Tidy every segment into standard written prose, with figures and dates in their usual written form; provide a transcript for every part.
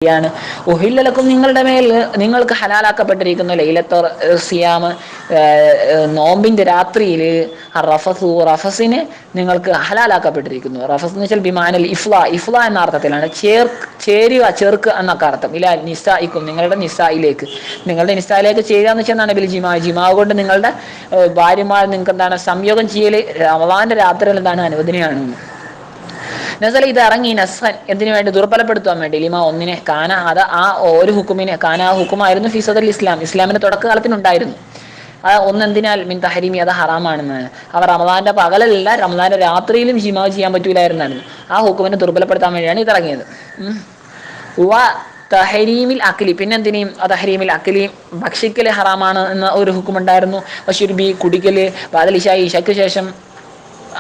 യാണ് ഉഹില്ലലക്കും നിങ്ങളുടെ മേൽ നിങ്ങൾക്ക് ഹലാലാക്കപ്പെട്ടിരിക്കുന്നു ലൈലത്ത് സിയാമ് നോമ്പിന്റെ രാത്രിയിൽ റഫസിന് നിങ്ങൾക്ക് ഹലാലാക്കപ്പെട്ടിരിക്കുന്നു. റഫസ് എന്ന് വെച്ചാൽ ബിമാനൽ ഇഫ്ല എന്ന അർത്ഥത്തിലാണ്. ചേരുക, ചേർക്കുക എന്നൊക്കെ അർത്ഥം. ഇല നിസായിക്കും, നിങ്ങളുടെ നിസായിലേക്ക് ചേരുക എന്ന് വെച്ചാൽ ബിൽ ജിമാ കൊണ്ട് നിങ്ങളുടെ ഭാര്യമാർ നിങ്ങൾക്ക് എന്താണ് സംയോഗം ചെയ്യൽ റമളാന്റെ രാത്രിയിൽ എന്താണ് അനുവദനീയമാണ്. നസല ഇത് ഇറങ്ങി നസ്ഖൻ എന്തിനു വേണ്ടി? ദുർബലപ്പെടുത്താൻ വേണ്ടി. ലിമ ഒന്നിനെ കാന അത് ആ ഒരു ഹുക്കുമിനെ കാന ആ ഹുക്കുമായിരുന്നു ഫി സദറിൽ ഇസ്ലാം, ഇസ്ലാമിന്റെ തുടക്കകാലത്തിനുണ്ടായിരുന്നു. ഒന്നെന്തിനാൽ മിൻ തഹരീമി അത് ഹറാമാണെന്നാണ്. അവർ റമദാന്റെ പകലല്ല റമദാന്റെ രാത്രിയിലും ജിമാ ചെയ്യാൻ പറ്റൂലായിരുന്നായിരുന്നു. ആ ഹുക്കുമിനെ ദുർബലപ്പെടുത്താൻ വേണ്ടിയാണ് ഇതിറങ്ങിയത്. തഹരീമിൽ അഖിലി പിന്നെന്തിനേയും തഹരീമിൽ അഖിലി ഭക്ഷിക്കല് ഹറാമാണ് എന്ന ഒരു ഹുക്കുമുണ്ടായിരുന്നു. വശുർബി കുടിക്കല് ബാദലിശായി ഇശയ്ക്ക് ശേഷം.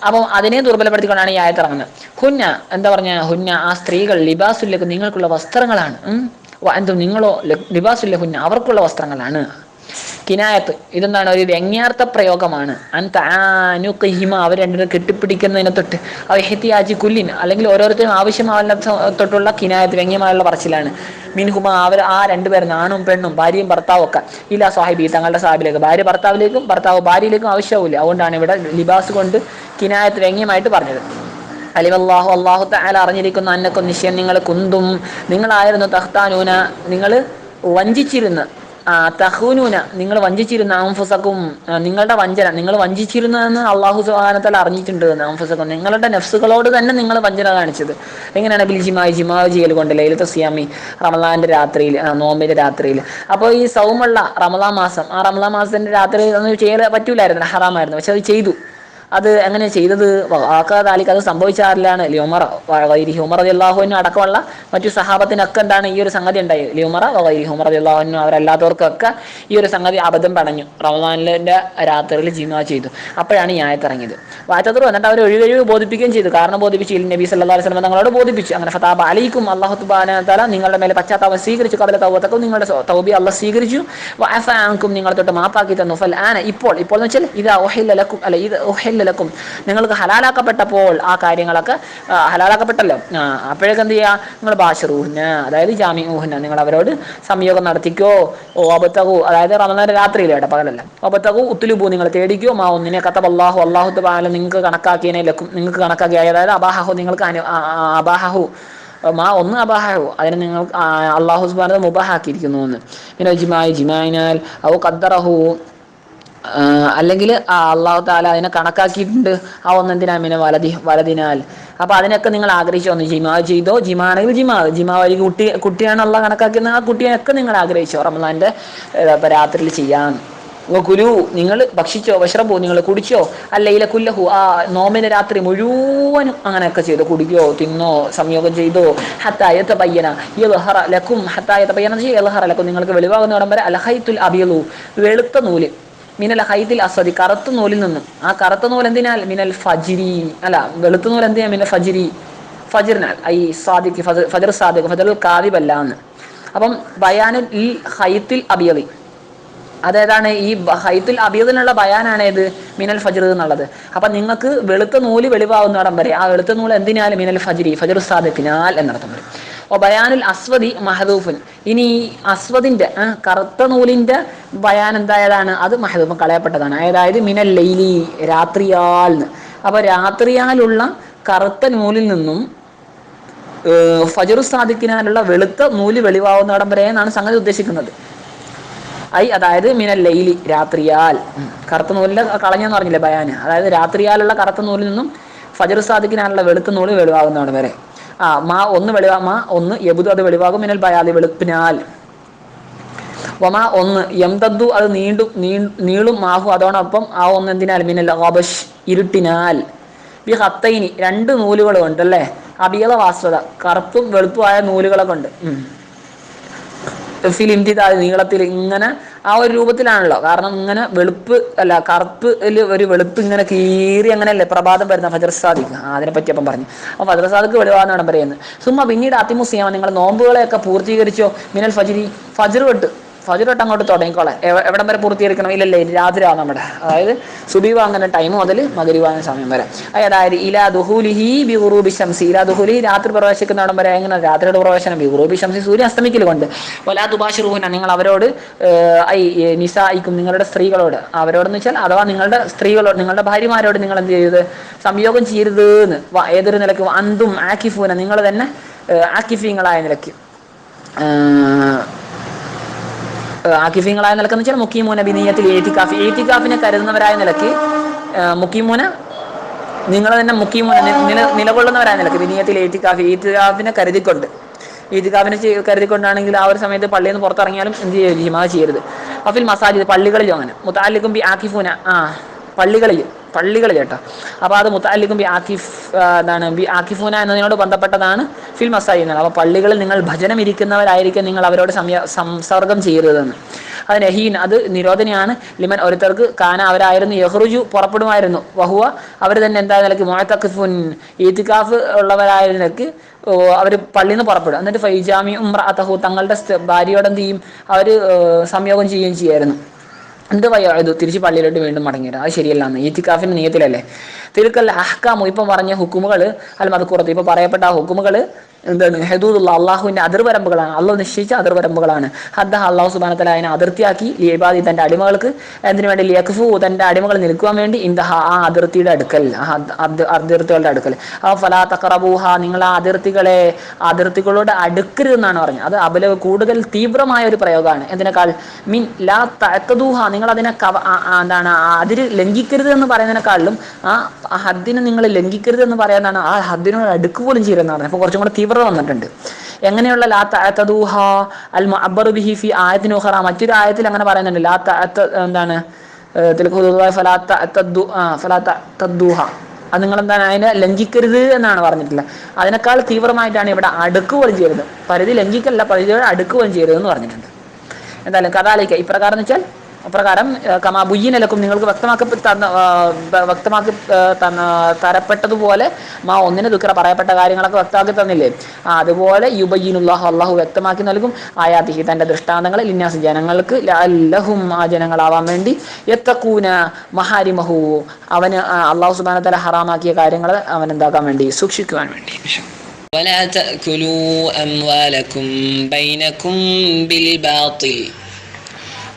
അപ്പം അതിനെ ദുർബലപ്പെടുത്തിക്കൊണ്ടാണ് ഈ ആയത്ത് ഇറങ്ങുന്നത്. ഹുന്ന എന്താ പറഞ്ഞ ഹുന്ന ആ സ്ത്രീകൾ ലിബാസുല്ലക്കും നിങ്ങൾക്കുള്ള വസ്ത്രങ്ങളാണ്. എന്തും നിങ്ങളോ ലിബാസുല്ല ഹുന്ന അവർക്കുള്ള വസ്ത്രങ്ങളാണ്. കിനായത്ത് ഇതെന്താണ്? ഒരു വ്യംഗ്യാർത്ഥ പ്രയോഗമാണ്. അൻതആനുഖിഹിമ അവർ രണ്ടിനും കെട്ടിപ്പിടിക്കുന്നതിനെ തൊട്ട് അവഹ്തിയാജി കുല്ലിൻ അല്ലെങ്കിൽ ഓരോരുത്തരും ആവശ്യമാവുന്ന തൊട്ടുള്ള കിനായത്ത് വ്യംഗ്യമായുള്ള പറച്ചിലാണ്. മിൻഹുമ അവർ ആ രണ്ടുപേരും ആണും പെണ്ണും ഭാര്യയും ഭർത്താവും ഒക്കെ ഇല്ല സാഹിബി തങ്ങളുടെ സാഹിബിലേക്ക്, ഭാര്യ ഭർത്താവിലേക്കും ഭർത്താവ് ഭാര്യയിലേക്കും ആവശ്യമാവില്ല. അതുകൊണ്ടാണ് ഇവിടെ ലിബാസ് കൊണ്ട് കിനായത്ത് വ്യംഗ്യമായിട്ട് പറഞ്ഞത്. അലിവല്ലാഹു അല്ലാഹു തആല അറിഞ്ഞിരിക്കുന്ന അന്നക്കും നിശ്ചയം നിങ്ങളായിരുന്നു തഖ്താനൂന നിങ്ങൾ വഞ്ചിച്ചിരുന്ന തഖൂനൂന നിങ്ങൾ വഞ്ചിച്ചിരുന്ന അൻഫുസക്കും നിങ്ങളുടെ വഞ്ചന നിങ്ങൾ വഞ്ചിച്ചിരുന്നതെന്ന് അല്ലാഹു സുബ്ഹാനഹു വതആല അറിഞ്ഞിട്ടുണ്ട്. അൻഫുസക്കും നിങ്ങളുടെ നഫ്സുകളോട് തന്നെ നിങ്ങൾ വഞ്ചന കാണിച്ചത് എങ്ങനെയാണ്? ബിൽ ജിമാ ചെയ്യൽ കൊണ്ട് ലൈലത്തുൽ സിയാമി റമളാന്റെ രാത്രിയിൽ നോമ്പിന്റെ രാത്രിയിൽ. അപ്പോൾ ഈ സൗമുള്ള റമളാൻ മാസം ആ റമളാൻ മാസത്തിന്റെ രാത്രി ഒന്നും ചെയ്യാൻ പറ്റൂലായിരുന്നു, ഹറാമായിരുന്നു. പക്ഷെ അത് ചെയ്തു. അത് എങ്ങനെ ചെയ്തത്? വാക്കാതാലിക്ക് അത് സംഭവിച്ചാറില്ലാണ് ലിയുമറ വൈരി ഉമർ റളിയല്ലാഹു അൻഹു അടക്കമുള്ള മറ്റു സഹാബത്തിനൊക്കെ എന്താണ് ഈ ഒരു സംഗതി ഉണ്ടായത്. ലിയുമറ വൈരി ഉമർ റളിയല്ലാഹു അൻഹു അവരല്ലാത്തവർക്കൊക്കെ ഈ ഒരു സംഗതി അബദ്ധം പണഞ്ഞു. റമളാനിന്റെ രാത്രിയിൽ ജിമാ ചെയ്തു. അപ്പോഴാണ് ഈ ആയത്ത് ഇറങ്ങിയത്. വായത്തതുറ എന്നിട്ട് അവർ ഒഴികഴിവ് ബോധിപ്പിക്കുകയും ചെയ്തു. കാരണം ബോധിപ്പിച്ചു നബി സല്ലല്ലാഹു അലൈഹി വസല്ലം തങ്ങളോട് ബോധിപ്പിച്ചു. അങ്ങനെ ഫതാബ അലൈക്കും അല്ലാഹു സുബ്ഹാനഹു വതആല നിങ്ങളുടെ മേലെ പശ്ചാത്താപം സ്വീകരിച്ചു. ഖബല തൗബതക്കും നിങ്ങളുടെ തൗബ അല്ലാഹു സ്വീകരിച്ചു. വഅഫ അൻകും നിങ്ങൾ തൊട്ട് മാപ്പാക്കി തന്നു. ഫൽ ആന ഇപ്പോൾ എന്ന് വെച്ചാൽ ഇദാ ഉഹില്ല ലക്കും അല്ല ഇത് ഉഹില്ലലക്കും നിങ്ങൾക്ക് ഹലാലാക്കപ്പെട്ടപ്പോൾ ആ കാര്യങ്ങളൊക്കെ ഹലാലാക്കപ്പെട്ടല്ലോ. അപ്പോഴേക്ക് എന്ത് ചെയ്യുക? നിങ്ങൾ ബാശിറൂഹുന്ന അതായത് ജാമിഊഹുന്ന നിങ്ങൾ അവരോട് സംയോഗം നടത്തിക്കോ. ഒബത്തകു അതായത് റമളാന്റെ രാത്രിയിൽ കേട്ടോ, പകലല്ല. ഒബത്തകു ഉത്തുലുബു നിങ്ങൾ തേടിക്കോ. മാ ഒന്നിനെ കതബല്ലാഹു അല്ലാഹു തആല നിങ്ങൾക്ക് കണക്കാക്കിയതിനെ ലക്കും നിങ്ങൾക്ക് കണക്കാക്കി അതായത് അബാഹു നിങ്ങൾക്ക് അബാഹു ഒന്ന് അബാഹു അതിനെ നിങ്ങൾ അല്ലാഹു സുബ്ഹാനഹു മുബാഹാക്കിയിരിക്കുന്നു എന്ന്. പിന്നെ ജിമായിനാൽ ഔ ഖദ്ദറഹു അല്ലെങ്കിൽ അല്ലാഹു തആല അതിനെ കണക്കാക്കിയിട്ടുണ്ട്. ആ ഒന്നെന്തിനാ മിന വലതിനാൽ. അപ്പോൾ അതിനൊക്കെ നിങ്ങൾ ആഗ്രഹിച്ചു വന്നു. ജിമാ ചെയ്തോ, ജിമാണെങ്കിൽ ജിമാ വഴി കുട്ടിയാണ് അള്ളാഹ് കണക്കാക്കുന്നത്. ആ കുട്ടിയൊക്കെ നിങ്ങൾ ആഗ്രഹിച്ചോ റമളാന്റെ രാത്രിയിൽ ചെയ്യാൻ. കുലു നിങ്ങൾ ഭക്ഷിച്ചോ, വഷ്റബു നിങ്ങൾ കുടിച്ചോ, അല്ലയില കുല്ലഹു ആ നോമ്പിന്റെ രാത്രി മുഴുവനും അങ്ങനെയൊക്കെ ചെയ്തോ, കുടിക്കോ, തിന്നോ, സംയോഗം ചെയ്തോ. ഹത്താ യതബയ്യന യൽഹറ ലക്കും ഹത്താ യതബയ്യന യൽഹറ ലക്കും നിങ്ങൾക്ക് വെളിവാകുന്നവിടം വരെ അൽ ഖൈത്തുൽ അബിയദു വെളുത്ത നൂല് മിനൽ ഖൈത്തിൽ അസ്വദി കറുത്ത നൂലിൽ നിന്നും. ആ കറുത്ത നൂൽ എന്തിനാൽ? മിനൽ ഫജിരി അല്ല വെളുത്ത നൂൽ എന്തിനാ? മിനൽ ഫജിരി ഫജിറിനാൽ ഐ സാദിഖ് ഫജർ സാദിഖ് ഫജറുൽ കാദിബല്ല എന്ന്. അപ്പം ബയാനുൽ ഈ ഖൈത്തിൽ അബിയദി അതേതാണ്? ഈ ഹൈത്തുൽ അബിയദിനുള്ള ബയാനാണ് ഏത്? മിനൽ ഫജ്ർ എന്നുള്ളത്. അപ്പം നിങ്ങൾക്ക് വെളുത്ത നൂല് വെളിവാകുന്നിടം വരെ ആ വെളുത്ത നൂല് എന്തിനാൽ? മിനൽ ഫജ്രി ഫജ്ർ സാദിഖിനാൽ എന്നർത്ഥം വരും. ഓ ബയാനുൽ അസ്വദി മഹദൂഫുൻ ഇനി അസ്വദിന്റെ കറുത്ത നൂലിന്റെ ബയാൻ എന്തായതാണ്? അത് മഹദൂഫുൻ കളയപ്പെട്ടതാണ്. അതായത് മിനൽ ലൈലി രാത്രിയാൽ. അപ്പോൾ രാത്രിയാലുള്ള കറുത്ത നൂലിൽ നിന്നും ഫജ്ർ സാദിഖിനാലുള്ള വെളുത്ത നൂല് വെളിവാകുന്നിടം വരെ എന്നാണ് സംഗതി ഉദ്ദേശിക്കുന്നത്. അതായത് മിനൽ ലൈലി രാത്രിയാൽ കറുത്ത നൂലിന്റെ കളഞ്ഞെന്ന് പറഞ്ഞില്ലേ ബയാന്. അതായത് രാത്രിയാലുള്ള കറുത്ത നൂലിൽ നിന്നും ഫജ്ർ സാദിഖിനാലുള്ള വെളുത്ത നൂല് വെളിവാകുന്നതാണ് വരെ. മാ ഒന്ന് യബുദു അത് വെളിവാകും മിനൽ ബയാദി വെളുപ്പിനാൽ. വമാ ഒന്ന് യംതദ്ദു അത് നീളും മാഹു അതോടൊപ്പം ആ ഒന്ന് എന്തിനാൽ? മിനൽ ഗബഷ് ഇരുട്ടിനാൽ. ബി ഹത്തൈനി രണ്ട് നൂലുകൾ കൊണ്ട് അല്ലേ? അബിയള വാസ്വത കറുപ്പും വെളുപ്പുമായ നൂലുകളെ കൊണ്ട് ഫിൽ ഇംതിദാദ് നീളത്തിൽ ഇങ്ങനെ ആ ഒരു രൂപത്തിലാണല്ലോ. കാരണം ഇങ്ങനെ വെളുപ്പ് അല്ല കറുപ്പ് ഒരു വെളുപ്പ് ഇങ്ങനെ കീറി അങ്ങനെയല്ലേ പ്രഭാതം വരുന്ന ഫജ്ർ സാദിഖ്. അതിനെ പറ്റി അപ്പം പറഞ്ഞു. അപ്പോൾ ഫജ്ർ സാദിഖ് വെളിവാകുന്ന പറയുന്നത്. സുമ്മ പിന്നീട് അതിമുസിയാമ നിങ്ങൾ നോമ്പുകളെയൊക്കെ പൂർത്തീകരിച്ചോ. മിനൽ ഫജ്രി ഫജ്ർ തൊട്ട് ഫജ്ർ തൊട്ട് അങ്ങോട്ട് തുടങ്ങിക്കോളാം. എവിടം വരെ പൂർത്തീകരിക്കണം? ഇല്ലല്ലേ, രാത്രിയാവും നമ്മുടെ. അതായത് സുബഹി വാങ്ങുന്ന ടൈം മുതൽ മഗ്‌രിബ് വാങ്ങുന്ന സമയം വരെ. അതായത് ഇലാ ദുഹൂലിഹി ബി ഗുറൂബി ശംസി, ഇലാ ദുഹൂലിഹി രാത്രി പ്രവേശിക്കുന്നിടം വരെ. എങ്ങനെ രാത്രിയുടെ പ്രവേശനം? ബി ഗുറൂബി ശംസി സൂര്യൻ അസ്തമിക്കൽ കൊണ്ട്. വലാ തുബാശിറൂഹുന്ന നിങ്ങൾ അവരോട് നിസായിക്കും നിങ്ങളുടെ സ്ത്രീകളോട്, അവരോടെന്ന് വെച്ചാൽ അഥവാ നിങ്ങളുടെ സ്ത്രീകളോട് നിങ്ങളുടെ ഭാര്യമാരോട് നിങ്ങൾ എന്ത് ചെയ്യരുത്? സംയോഗം ചെയ്യരുത് എന്ന്. ഏതൊരു നിലക്ക്? അന്തും ആക്കിഫൂന നിങ്ങൾ തന്നെ ആക്കിഫീങ്ങളായ നിലയ്ക്ക്, ആക്കിഫീങ്ങളായ നിലക്കെന്ന് വെച്ചാൽ മുക്കീമൂന ബിനിയത്തിൽ ഈത്തിക്കാഫ്, ഈത്തിക്കാഫിനെ കരുതുന്നവരായ നിലയ്ക്ക്, മുക്കീമൂന നിങ്ങൾ തന്നെ മുക്കീമൂന നിലകൊള്ളുന്നവരായ നിലയ്ക്ക്, ബിനിയത്തിൽ ഈത്തിക്കാഫ് ഈത്തിക്കാഫിനെ കരുതിക്കൊണ്ട്, ഈത്തിക്കാഫിനെ കരുതിക്കൊണ്ടാണെങ്കിൽ ആ ഒരു സമയത്ത് പള്ളിയിൽ നിന്ന് പുറത്തിറങ്ങിയാലും എന്ത് ചെയ്യരുത്? ജിമാ ചെയ്യരുത്. അഫിൽ മസാജിദ് പള്ളികളിലും അങ്ങനെ. മുതഅല്ലിഖും ബി ആക്കിഫൂന പള്ളികളിൽ കേട്ടോ. അപ്പോൾ അത് മുതഅല്ലിഖും ബി ആക്കിഫ് എന്താണ്? ബി ആക്കിഫൂന എന്നതിനോട് ബന്ധപ്പെട്ടതാണ് ഫിൽ മസാജിദ്. അപ്പോൾ പള്ളികളിൽ നിങ്ങൾ ഭജനം ഇരിക്കുന്നവരായിരിക്കും, നിങ്ങൾ അവരോട് സംസർഗം ചെയ്യരുതെന്ന്. അത് നഹീൻ, അത് നിരോധനയാണ്. ലിമൻ ഒരുത്തർക്ക് കാന അവരായിരുന്നു യഹ്റുജു പുറപ്പെടുമായിരുന്നു, വഹുവ അവർ തന്നെ എന്താ നിലയ്ക്ക് മുഅ്തഖിഫുൻ ഈത്തിക്കാഫ് ഉള്ളവരായ നിലയ്ക്ക് അവർ പള്ളിയിൽ നിന്ന് പുറപ്പെടും. എന്നിട്ട് ഫൈജാമി ഉംറഅതഹു തങ്ങളുടെ ഭാര്യയോട് എന്ത് ചെയ്യും? അവർ സംയോഗം ചെയ്യുകയും ചെയ്യായിരുന്നു. എന്ത് വയ്യത് തിരിച്ച് പള്ളിയിലോട്ട് വീണ്ടും മടങ്ങിയിട്ട്, അത് ശരിയല്ലാന്ന്. ഈത്തിക്കാഫിന്റെ നിയത്തിലല്ലേ. തിരുക്കൽ അഹ്കാമു ഇപ്പം പറഞ്ഞ ഹുക്കുമുകൾ അൽ മദ്കൂറത്ത് ഇപ്പം പറയപ്പെട്ട ആ ഹുക്കുമുകൾ എന്താണ്? ഹദൂദുള്ള അള്ളാഹുവിന്റെ അതിർവരമ്പുകളാണ്, അള്ളാഹു നിശ്ചയിച്ച അതിർവരമ്പുകളാണ്. ഹദ്ദഹ അള്ളാഹു സുബ്ഹാനഹു വ തആല അതിനെ അതിർത്തിയാക്കി ലിഇബാദി തന്റെ അടിമകൾക്ക്. എന്തിനു വേണ്ടി? ലിയക്ഫു തന്റെ അടിമകൾ നിൽക്കുവാൻ വേണ്ടി. ഇന്ദഹ ആ അതിർത്തിയുടെ അടുക്കൽ, അതിർത്തികളുടെ അടുക്കൽ. ആ ഫലാ തഖറബൂഹ നിങ്ങൾ ആ അതിർത്തികളോട് അടുക്കരുത് എന്നാണ് പറഞ്ഞത്. അത് അബല കൂടുതൽ തീവ്രമായ ഒരു പ്രയോഗമാണ്. എന്തിനേക്കാൾ? മീൻ ലാ തഅതദൂഹ നിങ്ങൾ അതിനെ എന്താണ് അതിര് ലംഘിക്കരുത് എന്ന് പറയുന്നതിനെക്കാളും ആ ഹദ്ദിനെ നിങ്ങൾ ലംഘിക്കരുത് എന്ന് പറയുന്നതാണ്. ആ ഹദ്ദിനോട് അടുക്ക് പോലും ചെയ്യുന്നതാണ്. അപ്പോൾ കുറച്ചും കൂടെ തീവ്രത വന്നിട്ടുണ്ട്. എങ്ങനെയുള്ള ലാ തഅതദൂഹ അൽ മുഅബ്ബറു ബിഹി ഫി ആയത്തിൻ ഉഖറ, മറ്റൊരു ആയത്തിൽ അങ്ങനെ പറയുന്നുണ്ട്. ലാ എന്താണ്? ഫലാ തഅതദൂഹ അത് നിങ്ങൾ എന്താണ് അതിനെ ലംഘിക്കരുത് എന്നാണ് പറഞ്ഞിട്ടില്ല. അതിനേക്കാൾ തീവ്രമായിട്ടാണ് ഇവിടെ അടുക്ക് പോലും ചെയ്യരുത്. പരിധി ലംഘിക്കല്ല, പരിധിയോട് അടുക്ക് പോലും ചെയ്യരുത് എന്ന് പറഞ്ഞിട്ടുണ്ട്. എന്തായാലും കഥാലിക്ക ഇപ്രകാരം എന്ന് വെച്ചാൽ അപ്രകാരം കമാ ബുയ്യിനലക്കും നിങ്ങൾക്ക് വ്യക്തമാക്കി തരപ്പെട്ടതുപോലെ മാ ഒന്നിന് ദുഃഖ പറയപ്പെട്ട കാര്യങ്ങളൊക്കെ വ്യക്തമാക്കി തന്നില്ലേ, അതുപോലെ യുബയ്യിനുല്ലാഹു അള്ളാഹു വ്യക്തമാക്കി നൽകും ആയാതിഹി തന്റെ ദൃഷ്ടാന്തങ്ങൾ ലിന്നാസ് ജനങ്ങൾക്ക് ലഅല്ലഹും ആ ജനങ്ങളാവാൻ വേണ്ടി യത്തഖൂന മഹാരിമഹു അവന് അള്ളാഹു സുബ്ഹാനഹു വ തആല ഹറാമാക്കിയ കാര്യങ്ങൾ അവൻ എന്താക്കാൻ വേണ്ടി? സൂക്ഷിക്കുവാൻ വേണ്ടി. ولا تأكلوا أموالكم بينكم بالباطل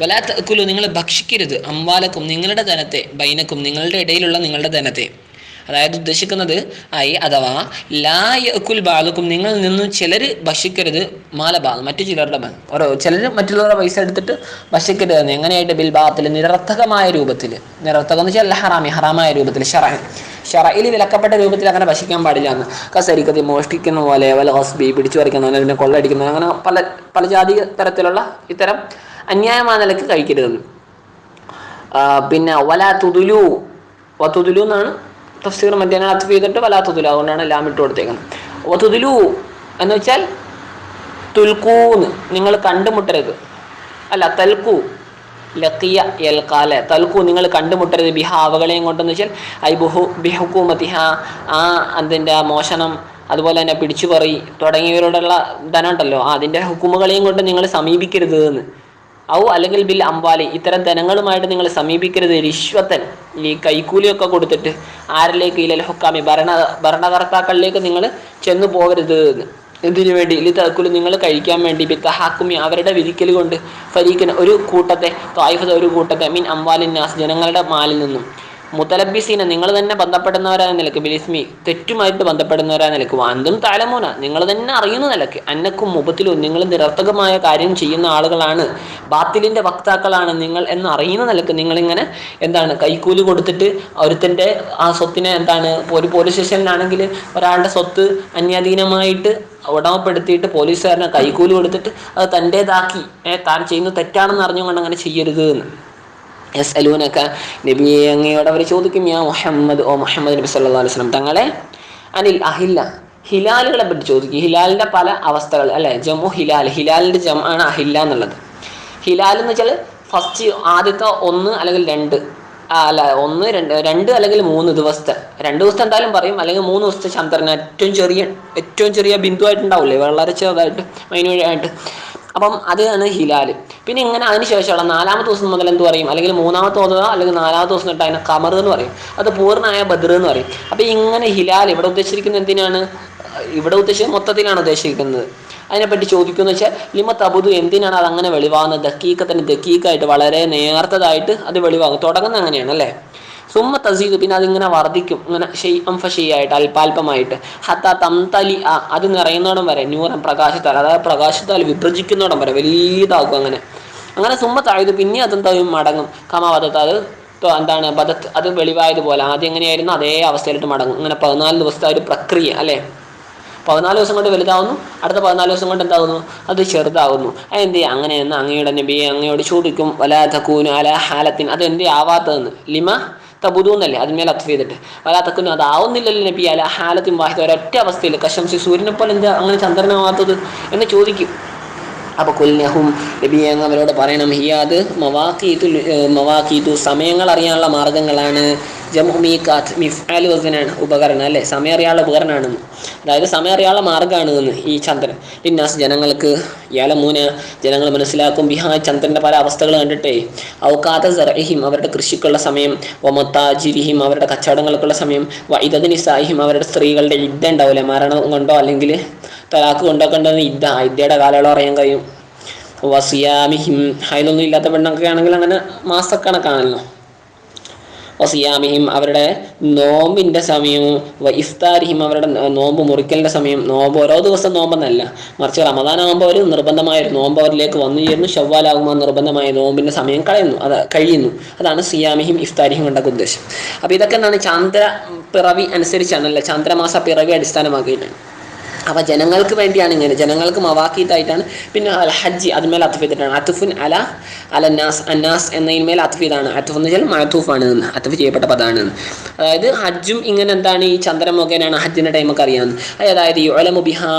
വലാ തഅകുലു നിങ്ങൾ ഭക്ഷിക്കരുത് അംവാലക്കും നിങ്ങളുടെ ധനത്തെ, ബൈനക്കും നിങ്ങളുടെ ഇടയിലുള്ള നിങ്ങളുടെ ധനത്തെ. അതായത് ഉദ്ദേശിക്കുന്നത് അഥവാ ലാ യഅകുൽ ബഅദുക്കും നിങ്ങളിൽ നിന്നും ചിലർ ഭക്ഷിക്കരുത് മാല ബഅദ് മറ്റു ചിലരുടെ ചിലർ മറ്റുള്ളവരുടെ പൈസ എടുത്തിട്ട് ഭക്ഷിക്കരുത്. എങ്ങനെയായിട്ട്? ബിൽ ബാത്തിൽ നിരർത്ഥകമായ രൂപത്തിൽ. നിരർത്ഥകം എന്ന് വെച്ചാൽ ഹറാമായ രൂപത്തിൽ. ഷറഇൽ വിലക്കപ്പെട്ട രൂപത്തിൽ അങ്ങനെ ഭക്ഷിക്കാൻ പാടില്ല എന്ന്. കസരിക്കത്തി മോഷ്ടിക്കുന്ന പോലെ, വല ഹസ്ബി പിടിച്ചു പറിക്കുന്ന പോലെ, പിന്നെ കൊള്ളടിക്കുന്ന അങ്ങനെ പല ജാതി തരത്തിലുള്ള ഇത്തരം അന്യായമായ നിലക്ക് കഴിക്കരുതെന്ന്. പിന്നെ വലാ തുദുലു എന്നാണ് തഫ്സീർ മധ്യാഹ്നം അത്ഫ് ചെയ്തിട്ട് വലാ തുദുലു, അതുകൊണ്ടാണ് ലാം ഇട്ട് കൊടുത്തേക്കുന്നത്. വതുദുലു എന്ന് വെച്ചാൽ തുൽക്കൂന്ന് നിങ്ങൾ കണ്ടുമുട്ടരുത്. അല്ല തൽക്കു ലക്കിയ യൽക്കാലെ തൽക്കു നിങ്ങൾ കണ്ടുമുട്ടരുത് ബിഹ അവകളെയും കൊണ്ടെന്ന് വെച്ചാൽ ബിഹുക്കൂമത്തിഹ ആ അതിൻ്റെ മോഷണം, അതുപോലെ തന്നെ പിടിച്ചുപറി തുടങ്ങിയവരോടുള്ള ധനം ഉണ്ടല്ലോ അതിൻ്റെ ഹുക്കുമുകളെയും കൊണ്ട് നിങ്ങൾ സമീപിക്കരുത് എന്ന്. അല്ലെങ്കിൽ ബിൽ അംവാലി ഇത്തരം ധനങ്ങളുമായിട്ട് നിങ്ങൾ സമീപിക്കരുത്. റിശ്വത്തൻ ഈ കൈക്കൂലിയൊക്കെ കൊടുത്തിട്ട് ആരിലേക്ക്? ഇലൽ ഹുക്കാമി ഭരണകർത്താക്കളിലേക്ക് നിങ്ങൾ ചെന്നു പോകരുത് എന്ന്. എന്തിനു വേണ്ടി? തഅകുലു നിങ്ങൾ കഴിക്കാൻ വേണ്ടി, ബിത്തഹാക്കുമി അവരുടെ വിധിക്കൽ കൊണ്ട്, ഫരീഖിന് ഒരു കൂട്ടത്തെ, ത്വായിഫത ഒരു കൂട്ടത്തെ, മിൻ അംവാലിൻ നാസ് ജനങ്ങളുടെ മാലിൽ നിന്നും, മുതലബിസീന നിങ്ങൾ തന്നെ ബന്ധപ്പെടുന്നവരായ നിലക്ക്, ബിലിസ്മി തെറ്റുമായിട്ട് ബന്ധപ്പെടുന്നവരായ നിലക്ക്, വാന്തും താലമൂന നിങ്ങൾ തന്നെ അറിയുന്ന നിലക്ക്, അന്നക്കും മുബത്തിലും നിങ്ങൾ നിരർത്ഥകമായ കാര്യം ചെയ്യുന്ന ആളുകളാണ്, ബാത്തിലിന്റെ വക്താക്കളാണ് നിങ്ങൾ എന്ന് അറിയുന്ന നിലക്ക് നിങ്ങളിങ്ങനെ എന്താണ് കൈക്കൂലി കൊടുത്തിട്ട് ഒരുത്തൻ്റെ ആ സ്വത്തിനെ എന്താണ് ഒരു പോലീസ് സ്റ്റേഷനിലാണെങ്കിൽ ഒരാളുടെ സ്വത്ത് അന്യാധീനമായിട്ട് ഉടമപ്പെടുത്തിയിട്ട് പോലീസുകാരനെ കൈക്കൂലി കൊടുത്തിട്ട് അത് തൻ്റേതാക്കി താൻ ചെയ്യുന്നത് തെറ്റാണെന്ന് അറിഞ്ഞുകൊണ്ട് അങ്ങനെ ചെയ്യരുത് എന്ന്. യസ്അലൂനക നബിയെ അങ്ങയോട് അവർ ചോദിക്കും, യാ മുഹമ്മദ് ഓ മുഹമ്മദ് നബി സല്ലല്ലാഹു അലൈഹി വസല്ലം തങ്ങളെ, അനിൽ അഹില്ല ഹിലാലുകളെ പറ്റി ചോദിക്കും. ഹിലാലിൻ്റെ പല അവസ്ഥകൾ അല്ലേ, ജമു ഹിലാലിൻ്റെ ജം ആണ് അഹില്ല എന്നുള്ളത്. ഹിലാൽ എന്ന് വെച്ചാൽ ഫസ്റ്റ് ആദ്യത്തെ 1 അല്ലെങ്കിൽ 2 1 2 അല്ലെങ്കിൽ 3 ദിവസത്തെ, 2 ദിവസത്തെ എന്തായാലും പറയും, അല്ലെങ്കിൽ 3 ദിവസത്തെ ചന്ദ്രൻ ഏറ്റവും ചെറിയ ബിന്ദുവായിട്ടുണ്ടാവില്ലേ, വളരെ ചെറുതായിട്ട് മൈന്യൂട്ടായിട്ട്. അപ്പം അതാണ് ഹിലാൽ. പിന്നെ ഇങ്ങനെ അതിന് ശേഷമുള്ള 4-ാമത്തെ ദിവസം മുതൽ എന്ത് പറയും, അല്ലെങ്കിൽ 3-ാമത്തെ ദിവസം അല്ലെങ്കിൽ 4-ാമത്തെ ദിവസം തൊട്ട് അതിനെ ഖമർ എന്ന് പറയും, അത് പൂർണ്ണമായ ബദ്ർ എന്ന് പറയും. അപ്പോൾ ഇങ്ങനെ ഹിലാൽ ഇവിടെ ഉദ്ദേശിച്ചിരിക്കുന്നത് എന്തിനാണ്, ഇവിടെ ഉദ്ദേശിക്കുന്നത് മൊത്തത്തിലാണ് ഉദ്ദേശിക്കുന്നത്. അതിനെപ്പറ്റി ചോദിക്കുമെന്ന് വെച്ചാൽ ലിമ തബുദു, എന്തിനാണ് അത് അങ്ങനെ വെളിവാകുന്നത്, ദക്കീക്കത്തിന് ദക്കീക്കായിട്ട് വളരെ നേർത്തതായിട്ട് അത് വെളിവാകും. തുടങ്ങുന്നത് അങ്ങനെയാണ് അല്ലേ. സുമ്മ തസീദ്, പിന്നെ അതിങ്ങനെ വർദ്ധിക്കും, ഇങ്ങനെ ഷെയ്യായിട്ട് അല്പാൽപമായിട്ട്, ഹത്ത തംതലി, അത് നിറയുന്നോടം വരെ, നൂറൻ പ്രകാശത്താൽ, അതായത് പ്രകാശത്താൽ വിഭജിക്കുന്നോടം വരെ വലിയതാകും. അങ്ങനെ സുമ്മ താഴ്തു, പിന്നെ അതെന്തായും മടങ്ങും. കമാവതത്ത്, അത് എന്താണ് ബദത്ത്, അത് വെളിവായതുപോലെ ആദ്യം എങ്ങനെയായിരുന്നു അതേ അവസ്ഥയിലിട്ട് മടങ്ങും. അങ്ങനെ 14 ദിവസത്തെ ഒരു പ്രക്രിയ അല്ലേ. 14 ദിവസം കൊണ്ട് വലുതാവുന്നു, അടുത്ത 14 ദിവസം കൊണ്ട് എന്താകുന്നു, അത് ചെറുതാകുന്നു. അതെന്ത് അങ്ങനെയെന്ന് അങ്ങയുടെ നബിയെ അങ്ങയോട് ചോദിക്കും. വലാ തകൂനു അലാ ഹാലത്തിൻ, അത് എന്തേ ആവാത്തതെന്ന്, ലിമ തബുദു എന്നല്ലേ അതിന്മേൽ അത്ഫ് ചെയ്തിട്ട്, വലാ തകുനു അതാവുന്നില്ലല്ലോ നബി അലാ ഹാലത്തിൻ വാഹിദ, ഒരൊറ്റ അവസ്ഥയിൽ, കശംസി സൂര്യനെ പോലെ എന്താ അങ്ങനെ ചന്ദ്രനാവാത്തത് എന്ന് ചോദിക്കും. അപ്പോൾ കുൽനഹും, നബിയെ അങ്ങ് അവരോട് പറയണം, ഹിയാദ് മവാഖീതു, സമയങ്ങൾ അറിയാനുള്ള മാർഗ്ഗങ്ങളാണ്. ജംഉ മീഖാത്ത്, മിഫ്ആൽ വസ്നാണ്, ഉപകരണം അല്ലേ, സമയം അറിയാനുള്ള ഉപകരണമാണെന്ന്, അതായത് സമയം അറിയാനുള്ള മാർഗ്ഗമാണ് എന്ന് ഈ ചന്ദ്രൻ. ലിന്നാസ്, ജനങ്ങൾക്ക്, യഅലമൂന, ജനങ്ങൾ മനസ്സിലാക്കും, ബിഹാ, ചന്ദ്രൻ്റെ പല അവസ്ഥകൾ കണ്ടിട്ടേ, ഔഖാത സറഇഹിം, അവരുടെ കൃഷിക്കുള്ള സമയം, വമത്താജിരിഹിം, അവരുടെ കച്ചവടങ്ങൾക്കുള്ള സമയം, വഇദദ് നിസാഇഹിം, അവരുടെ സ്ത്രീകളുടെ ഇദ്ദ ഉണ്ടാവില്ലേ, മരണം കൊണ്ടോ അല്ലെങ്കിൽ തലാക്ക് കൊണ്ടൊക്കെ ഉണ്ടെന്ന് ഇദ്ദയുടെ കാലയളവ് അറിയാൻ കഴിയും. വസിയാമിഹിം, ഹൈലൊന്നും ഇല്ലാത്ത പെണ്ണൊക്കെ ആണെങ്കിൽ അങ്ങനെ മാസക്കണക്കാണല്ലോ. വസിയാമിഹിം, അവരുടെ നോമ്പിൻ്റെ സമയവും, ഇഫ്താരിഹിം, അവരുടെ നോമ്പ് മുറിക്കലിൻ്റെ സമയം. നോമ്പ് ഓരോ ദിവസം നോമ്പെന്നല്ല, മറിച്ച് റമദാനാകുമ്പോൾ അവർ നിർബന്ധമായൊരു നോമ്പ് അവരിലേക്ക് വന്നു ചേരുന്നു. ശവ്വാലാകുമ്പോൾ നിർബന്ധമായ നോമ്പിൻ്റെ സമയം കഴിയുന്നു. അതാണ് സിയാമിഹിം ഇഫ്താരിഹിം കൊണ്ടൊക്കെ ഉദ്ദേശം. അപ്പോൾ ഇതൊക്കെ എന്താണ്, ചന്ദ്ര പിറവി അനുസരിച്ചാണല്ലോ, ചന്ദ്രമാസ പിറവി അടിസ്ഥാനമാക്കിയിട്ടാണ്. അപ്പോൾ ജനങ്ങൾക്ക് വേണ്ടിയാണ് ഇങ്ങനെ, ജനങ്ങൾക്ക് മവാഖീത്തായിട്ടാണ്. പിന്നെ അൽ ഹജ്ജ്, അതിന്മേൽ അത്ഫ് ചെയ്തിട്ടാണ്. അത്ഫുൻ അലന്നാസ്, അന്നാസ് എന്നതിന്മേൽ അത്ഫ് ചെയ്താണ്. അത്ഫ് എന്ന് വെച്ചാൽ മഅതൂഫാണ്, അത്ഫ് ചെയ്യപ്പെട്ട പദമാണ്. അതായത് ഹജ്ജും ഇങ്ങനെ എന്താണ്, ഈ ചന്ദ്രൻ മുഖേനയാണ് ഹജ്ജിൻ്റെ ടൈമൊക്കെ അറിയാവുന്നത്. അതായത് യുഅലമു ബിഹാ,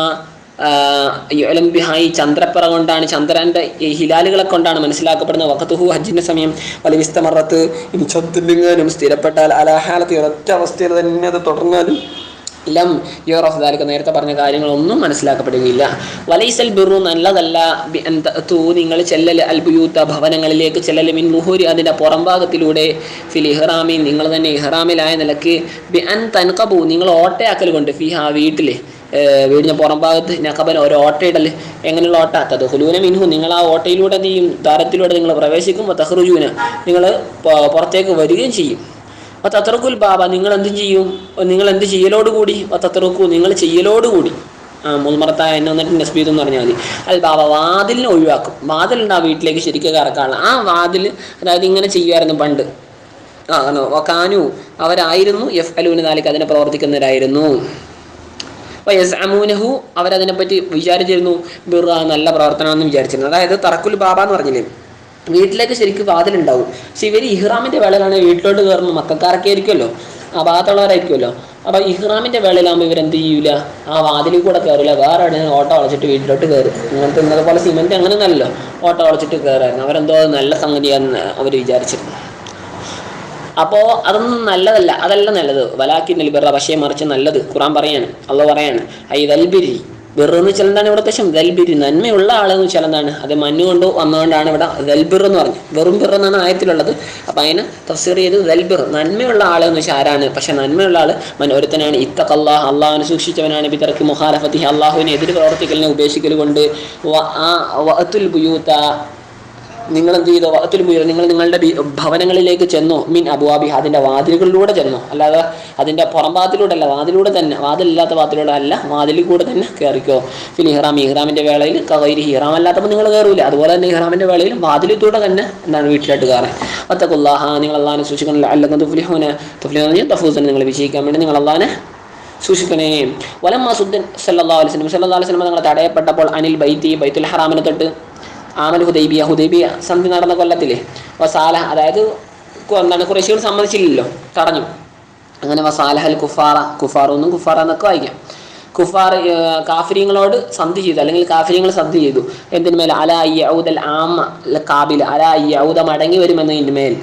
ഈ ചന്ദ്രപ്പിറ കൊണ്ടാണ്, ചന്ദ്രൻ്റെ ഈ ഹിലാലുകളെ കൊണ്ടാണ് മനസ്സിലാക്കപ്പെടുന്നത്. വഖതുഹു, ഹജ്ജിൻ്റെ സമയം. വലിവിസ്തമറത്ത്, ഇനി ചന്ദ്രനെങ്ങാനും സ്ഥിരപ്പെട്ടാൽ അലാഹാലത്ത്, ഒരൊറ്റ അവസ്ഥയിൽ തന്നെ അത് തുടർന്നാലും ലം യുറഫ് ദാലിക, നേരത്തെ പറഞ്ഞ കാര്യങ്ങളൊന്നും മനസ്സിലാക്കപ്പെടുകയില്ല. വലൈസൽ ബിറു, നല്ലതല്ല, നിങ്ങൾ ചെല്ലൽ, അൽബുയൂത്ത, ഭവനങ്ങളിലേക്ക് ചെല്ലൽ, മിൻ മുഹൂരി, അതിൻ്റെ പുറംഭാഗത്തിലൂടെ, ഫിൽ ഇഹ്റാമി, നിങ്ങൾ തന്നെ ഇഹ്റാമിലായ നിലക്ക്, ബി അൻ തൻകബു, നിങ്ങൾ ഓട്ടയാക്കൽ കൊണ്ട്, ഫിഹാ, വീടിന് പുറംഭാഗത്ത്, നഖബൻ, ഒരു ഓട്ടയിടൽ. എങ്ങനെയുള്ള ഓട്ട, തദ്ഖുലൂന മിൻഹു, നിങ്ങൾ ആ ഓട്ടയിലൂടെ എന്ത് ചെയ്യും, ദ്വാരത്തിലൂടെ നിങ്ങൾ പ്രവേശിക്കും. വതഖ്റുജൂന, നിങ്ങൾ പുറത്തേക്ക് വരികയും ചെയ്യും. തത്തറുക്കുൽ ബാബ, നിങ്ങൾ എന്ത് ചെയ്യലോടുകൂടി, തത്തറുക്കു, നിങ്ങൾ ചെയ്യലോടുകൂടി, മുൽമറത്തായ എന്നെ വന്നിട്ട് നസ്ബീദ് എന്ന് പറഞ്ഞാൽ മതി. അൽ ബാബ, വാതിലിനെ ഒഴിവാക്കും. വാതിലുണ്ട് ആ വീട്ടിലേക്ക് ശരിക്കും കറക്കാനുള്ള, ആ വാതിൽ, അതായത് ഇങ്ങനെ ചെയ്യുമായിരുന്നു പണ്ട്. കാനു, അവരായിരുന്നു, യഫ്അലൂന ദാലിക, അതിനെ പ്രവർത്തിക്കുന്നവരായിരുന്നു. യസ്അമൂനഹു, അവരതിനെപ്പറ്റി വിചാരിച്ചിരുന്നു, ബിറ, നല്ല പ്രവർത്തനമെന്ന് വിചാരിച്ചിരുന്നു. അതായത് തറക്കുൽ ബാബ എന്ന് പറഞ്ഞില്ലേ, വീട്ടിലേക്ക് ശരിക്കും വാതിലുണ്ടാവും. പക്ഷെ ഇവർ ഇഹ്റാമിൻ്റെ വേളയിലാണ് വീട്ടിലോട്ട് കയറുന്നത്. മക്കൾക്കാരൊക്കെ ആയിരിക്കുമല്ലോ, ആ ഭാഗത്തുള്ളവരായിരിക്കുമല്ലോ. അപ്പോൾ ഇഹ്റാമിൻ്റെ വേളയിലാകുമ്പോൾ ഇവരെന്ത് ചെയ്യൂല, ആ വാതിലിൽ കൂടെ കയറില്ല, വേറെ എവിടെയും ഓട്ടോ വളച്ചിട്ട് വീട്ടിലോട്ട് കയറും. ഇങ്ങനത്തെ ഇന്നത്തെ പോലെ സിമെൻറ്റ് അങ്ങനെ നല്ലല്ലോ, ഓട്ടോ വളച്ചിട്ട് കയറായിരുന്നു. അവരെന്തോ നല്ല സംഗതിയാണെന്ന് അവർ വിചാരിച്ചിരുന്നു. അപ്പോൾ അതൊന്നും നല്ലതല്ല, അതല്ല നല്ലത്. വലാക്കിൻ ബിറ, പക്ഷേ മറിച്ച് നല്ലത്. ഖുർആൻ പറയാണ്, അള്ളാഹു പറയാണ്, ഐ ദൽബിരി, ബിർ എന്ന് വെച്ചാൽ എന്താണ് ഇവിടെ ഉദ്ദേശം, ദൽബിരി, നന്മയുള്ള ആളെന്ന് വെച്ചാൽ എന്താണ്, അത് മഞ്ഞുകൊണ്ട് വന്നുകൊണ്ടാണ് ഇവിടെ ദൽബിർ എന്ന് പറഞ്ഞു. വെറും ബിർ എന്നാണ് ആയത്തിലുള്ളത്. അപ്പോൾ അതിനെ തഫ്സീർ ചെയ്ത് ദൽബിർ, നന്മയുള്ള ആളെന്ന് വെച്ചാൽ ആരാണ്. പക്ഷെ നന്മയുള്ള ആൾ ഒരുത്തനാണ്, ഇത്തഖല്ലാഹ്, അള്ളാഹുവിനെ സൂക്ഷിച്ചവനാണ്, ബിതർക്കി മുഖാലഫത്തിഹി, അള്ളാഹുവിനെ എതിര് പ്രവർത്തിക്കലിനെ ഉപേക്ഷിക്കൽ കൊണ്ട്, വഅത്തുൽ ബുയൂത, നിങ്ങൾ എന്ത് ചെയ്തോ, വഅത്തുൽ ബുയൂത, നിങ്ങൾ നിങ്ങളുടെ ഭവനങ്ങളിലേക്ക് ചെന്നോ, മിൻ അബ്വാബിഹ, അതിൻ്റെ വാതിലുകളിലൂടെ ചെന്നോ, അല്ലാതെ അതിൻ്റെ പുറംഭാഗത്തിലൂടെ അല്ല, വാതിലൂടെ തന്നെ, വാതിലില്ലാത്ത വാതിലൂടെ അല്ല, വാതിലിൽ കൂടെ തന്നെ കയറിക്കോ. ഫിൽ ഇഹ്റാം, ഇഹ്റാമിൻ്റെ വേളയിൽ, കഗൈരി, ഇഹ്റാം അല്ലാത്തപ്പോൾ നിങ്ങൾ കയറൂല. അതുപോലെ തന്നെ ഇഹ്റാമിൻ്റെ വേളയിൽ വാതിലിലൂടെ തന്നെ എന്താണ് വീട്ടിലോട്ട് കയറാൻ. വത്തഖുല്ലാഹ, നിങ്ങൾ അള്ളാഹിനെ സൂക്ഷിക്കണം. ലഅല്ലക്കും തുഫ്ലിഹൂന, തഫൂസൻ, നിങ്ങൾ വിജയിക്കാൻ വേണ്ടി നിങ്ങൾ അള്ളാഹിനെ സൂക്ഷിക്കണേ. വലമ്മ സുദ്ദൻ സല്ലല്ലാഹു അലൈഹി വസല്ലം നിങ്ങൾ തടയപ്പെട്ടപ്പോൾ, അനിൽ ബൈത്തുൽ ഹറാമിനെ തൊട്ട്, ആമൽ ഹുദൈബിയ സന്ധി നടന്ന കൊല്ലത്തിലെ, വസാല, അതായത് എന്താണ് ഖുറൈശികൾ സമ്മതിച്ചില്ലല്ലോ, തടഞ്ഞു. അങ്ങനെ വസാലഹൽ കുഫാറൊന്നും കുഫാറ എന്നൊക്കെ വായിക്കാം. കുഫാർ കാഫിര്യങ്ങളോട് സന്ധി ചെയ്തു, അല്ലെങ്കിൽ കാഫിര്യങ്ങൾ സന്ധി ചെയ്തു. എന്തിന്മേൽ, അലാ യഊദൽ ആമ കാബിൽ, അലാ യഊദ, മടങ്ങി വരുമെന്നതിൻ്റെ മേൽ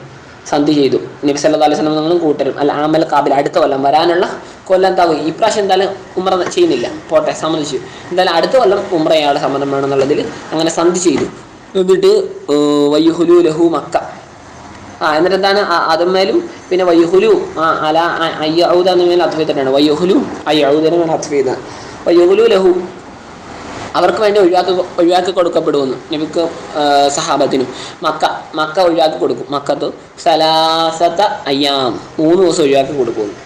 സന്ധി ചെയ്തു. നബി സല്ലല്ലാഹു അലൈഹി വസല്ലം നിങ്ങളും കൂട്ടരും, അൽ ആമൽ കാബിൽ, അടുത്ത കൊല്ലം, വരാനുള്ള കൊല്ലം എന്താകും, ഈ പ്രാവശ്യം എന്തായാലും ഉംറ ചെയ്യുന്നില്ല, പോട്ടെ, സമ്മതിച്ചു. എന്തായാലും അടുത്ത കൊല്ലം ഉംറ അയാളുടെ സമ്മതം വേണമെന്നുള്ളതിൽ അങ്ങനെ സന്ധി ചെയ്തു. എന്നിട്ട് വയ്യുഹുലു ലഹു മക്ക. എന്നിട്ട് എന്താണ് അതുമേലും പിന്നെ വയ്യുഹുലു അല അയ്യൗദ എന്ന മേൽ അത്ഫ് ചെയ്തിട്ടാണ്. വയ്യുഹുലു അയ്യൗദന് മേൽ അത്ഫ് ചെയ്ത വയ്യുഹുലു ലഹു അവർക്ക് വേണ്ടി ഒഴിവാക്കി കൊടുക്കപ്പെടുമെന്ന് നബിക്ക് സഹാബത്തിനും. മക്ക ഒഴിവാക്കി കൊടുക്കും. മക്കത്ത് സലാസത്ത അയ്യാം 3 ദിവസം ഒഴിവാക്കി കൊടുക്കുമെന്ന്.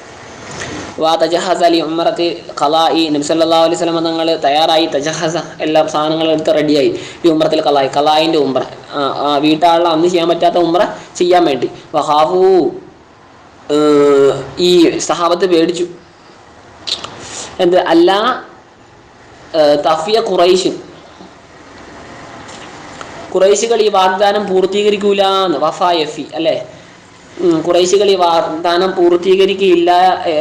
തജഹസ അലി ഉമ്മറത്തി ഖലായി നബി സല്ലല്ലാഹു അലൈഹി വസല്ലം തങ്ങൾ തയ്യാറായി. തജഹസ എല്ലാ സാധനങ്ങളും എടുത്ത് റെഡിയായി. ഈ ഉംറത്തിൽ ഖലായിൻ്റെ ഉംറ വീട്ടാളിൽ അന്ന് ചെയ്യാൻ പറ്റാത്ത ഉംറ ചെയ്യാൻ വേണ്ടി. വഹാഫു ഈ സഹാബത്ത് പേടിച്ചു. എന്ത് അല്ല തഫിയ ഖുറൈശികൾ ഈ വാഗ്ദാനം പൂർത്തീകരിക്കൂലെന്ന്. വഫായഫി അല്ലേ, ഖുറൈശികൾ ഈ വാഗ്ദാനം പൂർത്തീകരിക്കുകയില്ല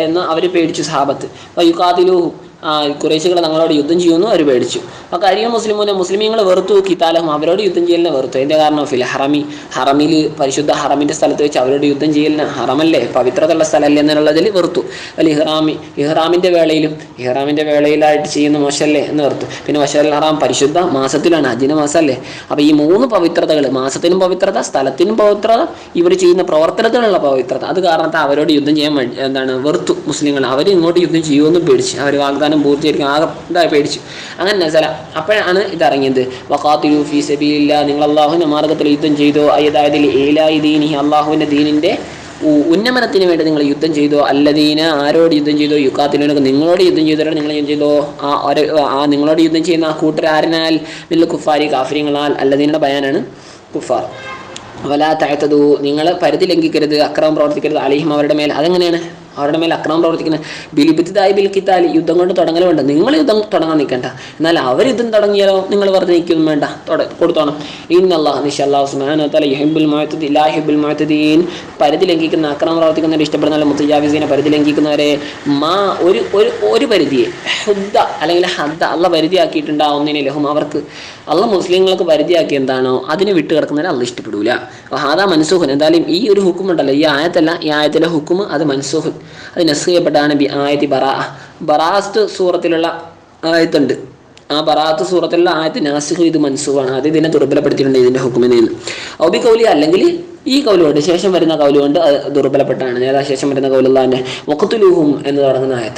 എന്ന് അവർ പേടിച്ചു സഹാബത്ത്. വയുക്കാതിലു ഖുറൈശികൾ തങ്ങളോട് യുദ്ധം ചെയ്യുമെന്ന് അവർ പേടിച്ചു. അപ്പോൾ കരിയ മുസ്ലിമീങ്ങൾ വെറുത്തു കിതാലഹും അവരോട് യുദ്ധം ചെയ്യലിനെ വെറുത്തു. അതിൻ്റെ കാരണം ഫിൽ ഹറമിൽ പരിശുദ്ധ ഹറമിൻ്റെ സ്ഥലത്ത് വെച്ച് അവരോട് യുദ്ധം ചെയ്യലിന്, ഹറമല്ലേ പവിത്രതയുള്ള സ്ഥലമല്ലേ എന്നുള്ളതിൽ വെറുത്തു. അല്ല ഇഹ്റാമിൻ്റെ വേളയിലായിട്ട് ചെയ്യുന്ന മോശമല്ലേ എന്ന് വെറുത്തു. പിന്നെ വശൽ ഹറാം പരിശുദ്ധ മാസത്തിലാണ്, ഹജ്ജിൻ്റെ മാസമല്ലേ. അപ്പോൾ ഈ 3 പവിത്രതകൾ, മാസത്തിനും പവിത്രത, സ്ഥലത്തിനും പവിത്രത, ഇവർ ചെയ്യുന്ന പ്രവർത്തനത്തിനുള്ള പവിത്രത, അത് കാരണത്താൽ അവരോട് യുദ്ധം ചെയ്യാൻ വെറുത്തു മുസ്ലിങ്ങൾ. അവർ ഇങ്ങോട്ട് യുദ്ധം ചെയ്യുമെന്നും പേടിച്ചു. അവർ വാഗ്ദാനം പൂർത്തീകരിക്കും ആകെ പേടിച്ചു. അങ്ങനെ നസല അപ്പോഴാണ് ഇതറിഞ്ഞത്. വഖാതിലു ഫീ സബീലില്ലാഹ്, നിങ്ങൾ അള്ളാഹുവിൻ്റെ മാർഗ്ഗത്തിൽ യുദ്ധം ചെയ്തോ. അതായത് ഈലായി ദീനിഹി, അള്ളാഹുവിൻ്റെ ദീനിൻ്റെ ഉന്നമനത്തിന് വേണ്ടി നിങ്ങൾ യുദ്ധം ചെയ്തോ. അല്ലദീന ആരോട് യുദ്ധം ചെയ്തോ, യുക്കാത്തിലൂടെ നിങ്ങളോട് യുദ്ധം ചെയ്തവരോട് നിങ്ങൾ യുദ്ധം ചെയ്തോ. നിങ്ങളോട് യുദ്ധം ചെയ്യുന്ന ആ കൂട്ടർ ആരിനാൽ മിൽ കുഫാരി കാഫിര്യങ്ങളാൽ. അല്ലദീനയുടെ ബയാനാണ് കുഫാർ. വലാ തഅതദു നിങ്ങൾ പരിധി ലംഘിക്കരുത്, അക്രമം പ്രവർത്തിക്കരുത്. അലൈഹിം അവരുടെ മേൽ. അതെങ്ങനെയാണ് അവരുടെ മേൽ അക്രമം പ്രവർത്തിക്കുന്നത്? ബിലിബിത്തിദായി ബിൽ ഖിതാലി യുദ്ധം കൊണ്ട് തുടങ്ങൽ വേണ്ട. നിങ്ങൾ യുദ്ധം തുടങ്ങാൻ നിൽക്കണ്ട. എന്നാൽ അവർ യുദ്ധം തുടങ്ങിയാലോ നിങ്ങൾ വെറുതെ നിൽക്കൊന്നും വേണ്ട, കൊടുത്തോണം. ഇന്നല്ലാഹ് നിശ്ചയല്ലാഹു സുബ്ഹാനഹു വ തആല യുഹിബ്ബുൽ മുഅ്തദീൻ ലാ യുഹിബ്ബുൽ മുഅ്തദീൻ പരിധി അക്രമം പ്രവർത്തിക്കുന്നവരെ ഇഷ്ടപ്പെടുന്ന മുത്തജാവിസീനെ പരിധി ലംഘിക്കുന്നവരെ ഒരു പരിധിയെ ഹുദ്ദ അല്ലെങ്കിൽ ഹദ്ദ അള്ള പരിധിയാക്കിയിട്ടുണ്ടാവുന്നതിന് ലഹും അവർക്ക് അള്ള മുസ്ലിങ്ങൾക്ക് പരിധിയാക്കി എന്താണോ അതിന് വിട്ട് കിടക്കുന്നവരെ അള്ള ഇഷ്ടപ്പെടൂല. ഹാദാ മൻസൂഖൻ. എന്തായാലും ഈ ഒരു ഹുക്കും ഉണ്ടല്ലോ, ഈ ആയത്തല്ല, ഈ ആയത്തിലെ ഹുക്കും അത് മൻസൂഖൻ, അത് നസ്ഖ് ചെയ്യപ്പെട്ടാണ്. ബി ആയത്തി ബറാഅത്ത് സൂറത്തിലുള്ള ആയത്തുണ്ട്. ആ ബറാഅത്ത് സൂറത്തിലുള്ള ആയത്ത് നാസിഖ്, ഇത് മൻസൂഖാണ്. അത് ഇതിനെ ദുർബലപ്പെടുത്തിയിട്ടുണ്ട് ഇതിൻ്റെ ഹുക്കുമിനെ. ഔബി കൗലി അല്ലെങ്കിൽ ഈ കൗലുകൊണ്ട് ശേഷം വരുന്ന കൗലുകൊണ്ട് അത് ദുർബലപ്പെട്ടാണ്. നേതാ ശേഷം വരുന്ന കൗലുള്ളാൻ്റെ വഖ്തുലൂഹും എന്ന് തുടങ്ങുന്ന ആയത്ത്.